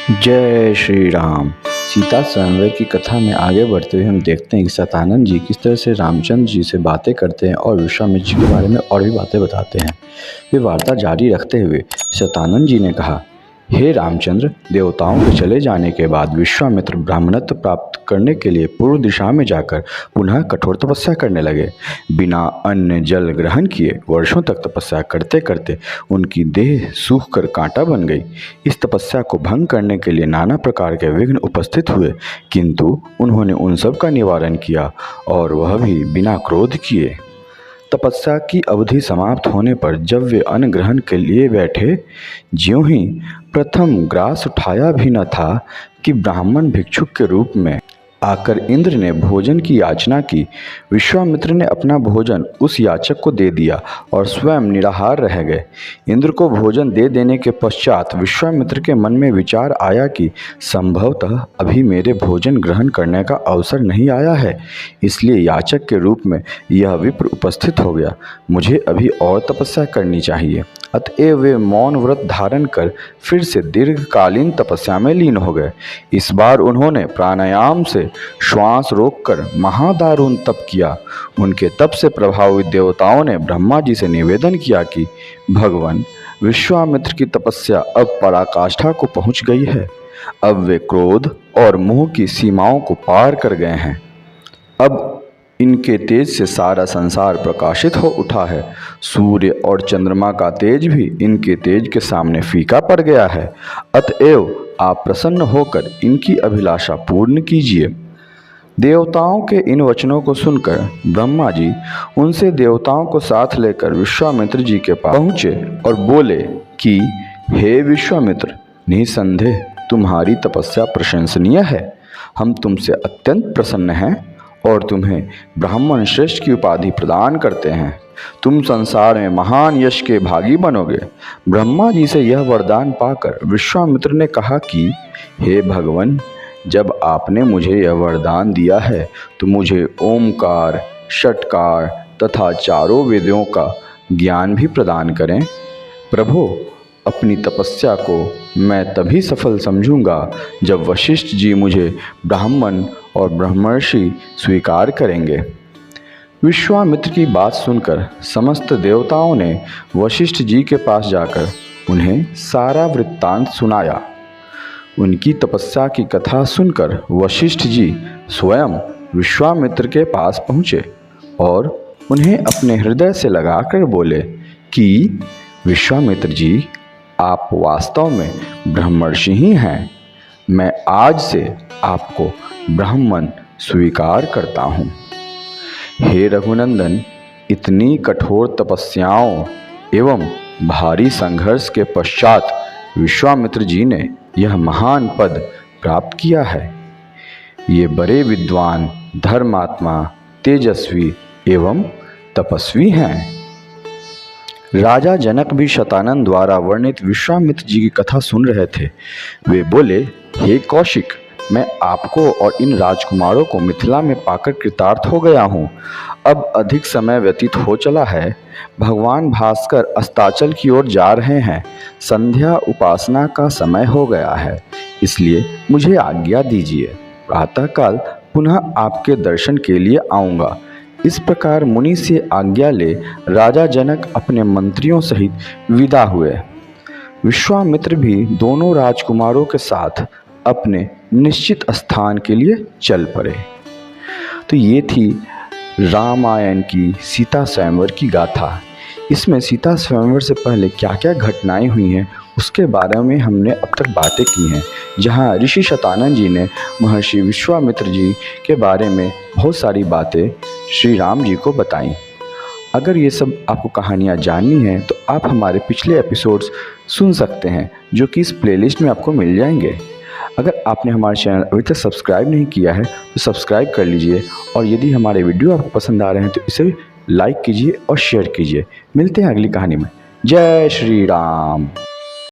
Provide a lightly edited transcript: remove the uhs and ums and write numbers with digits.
जय श्री राम। सीता स्वयंवर की कथा में आगे बढ़ते हुए हम देखते हैं कि शतानंद जी किस तरह से रामचंद्र जी से बातें करते हैं और विश्वामित्र जी के बारे में और भी बातें बताते हैं। वे वार्ता जारी रखते हुए शतानंद जी ने कहा, हे रामचंद्र, देवताओं के चले जाने के बाद विश्वामित्र ब्राह्मणत्व प्राप्त करने के लिए पूर्व दिशा में जाकर पुनः कठोर तपस्या करने लगे। बिना अन्न जल ग्रहण किए वर्षों तक तपस्या करते करते उनकी देह सूख कर कांटा बन गई। इस तपस्या को भंग करने के लिए नाना प्रकार के विघ्न उपस्थित हुए, किंतु उन्होंने उन सब का निवारण किया, और वह भी बिना क्रोध किए। तपस्या की अवधि समाप्त होने पर जब वे अन्न ग्रहण के लिए बैठे, ज्यों ही प्रथम ग्रास उठाया भी न था कि ब्राह्मण भिक्षुक के रूप में आकर इंद्र ने भोजन की याचना की। विश्वामित्र ने अपना भोजन उस याचक को दे दिया और स्वयं निराहार रह गए। इंद्र को भोजन दे देने के पश्चात विश्वामित्र के मन में विचार आया कि संभवतः अभी मेरे भोजन ग्रहण करने का अवसर नहीं आया है, इसलिए याचक के रूप में यह विप्र उपस्थित हो गया। मुझे अभी और तपस्या करनी चाहिए। अतएव वे मौन व्रत धारण कर फिर से दीर्घकालीन तपस्या में लीन हो गए। इस बार उन्होंने प्राणायाम से श्वास रोककर महादारुण तप किया। उनके तप से प्रभावित देवताओं ने ब्रह्मा जी से निवेदन किया कि भगवान, विश्वामित्र की तपस्या अब पराकाष्ठा को पहुंच गई है। अब वे क्रोध और मोह की सीमाओं को पार कर गए हैं। अब इनके तेज से सारा संसार प्रकाशित हो उठा है। सूर्य और चंद्रमा का तेज भी इनके तेज के सामने फीका पड़ गया है। अतएव आप प्रसन्न होकर इनकी अभिलाषा पूर्ण कीजिए। देवताओं के इन वचनों को सुनकर ब्रह्मा जी उनसे देवताओं को साथ लेकर विश्वामित्र जी के पास पहुँचे और बोले कि हे विश्वामित्र, निसंदेह तुम्हारी तपस्या प्रशंसनीय है। हम तुमसे अत्यंत प्रसन्न हैं और तुम्हें ब्राह्मण श्रेष्ठ की उपाधि प्रदान करते हैं। तुम संसार में महान यश के भागी बनोगे। ब्रह्मा जी से यह वरदान पाकर विश्वामित्र ने कहा कि हे भगवान, जब आपने मुझे यह वरदान दिया है तो मुझे ओमकार, षटकार तथा चारों वेदों का ज्ञान भी प्रदान करें। प्रभु, अपनी तपस्या को मैं तभी सफल समझूंगा जब वशिष्ठ जी मुझे ब्राह्मण और ब्रह्मर्षि स्वीकार करेंगे। विश्वामित्र की बात सुनकर समस्त देवताओं ने वशिष्ठ जी के पास जाकर उन्हें सारा वृत्तांत सुनाया। उनकी तपस्या की कथा सुनकर वशिष्ठ जी स्वयं विश्वामित्र के पास पहुँचे और उन्हें अपने हृदय से लगाकर बोले कि विश्वामित्र जी, आप वास्तव में ब्रह्मर्षि ही हैं। मैं आज से आपको ब्राह्मण स्वीकार करता हूँ। हे रघुनंदन, इतनी कठोर तपस्याओं एवं भारी संघर्ष के पश्चात विश्वामित्र जी ने यह महान पद प्राप्त किया है। ये बड़े विद्वान, धर्मात्मा, तेजस्वी एवं तपस्वी हैं। राजा जनक भी शतानंद द्वारा वर्णित विश्वामित्र जी की कथा सुन रहे थे। वे बोले, हे कौशिक, मैं आपको और इन राजकुमारों को मिथिला में पाकर कृतार्थ हो गया हूँ। अब अधिक समय व्यतीत हो चला है। भगवान भास्कर अस्ताचल की ओर जा रहे हैं। संध्या उपासना का समय हो गया है, इसलिए मुझे आज्ञा दीजिए। प्रातःकाल पुनः आपके दर्शन के लिए आऊँगा। इस प्रकार मुनि से आज्ञा ले राजा जनक अपने मंत्रियों सहित विदा हुए। विश्वामित्र भी दोनों राजकुमारों के साथ अपने निश्चित स्थान के लिए चल पड़े। तो ये थी रामायण की सीता स्वयंवर की गाथा। इसमें सीता स्वयंवर से पहले क्या क्या घटनाएं हुई हैं उसके बारे में हमने अब तक बातें की हैं, जहां ऋषि शतानंद जी ने महर्षि विश्वामित्र जी के बारे में बहुत सारी बातें श्री राम जी को बताई। अगर ये सब आपको कहानियाँ जाननी हैं तो आप हमारे पिछले एपिसोड्स सुन सकते हैं, जो कि इस प्लेलिस्ट में आपको मिल जाएंगे। अगर आपने हमारे चैनल अभी तक सब्सक्राइब नहीं किया है तो सब्सक्राइब कर लीजिए, और यदि हमारे वीडियो आपको पसंद आ रहे हैं तो इसे लाइक कीजिए और शेयर कीजिए। मिलते हैं अगली कहानी में। जय श्री राम।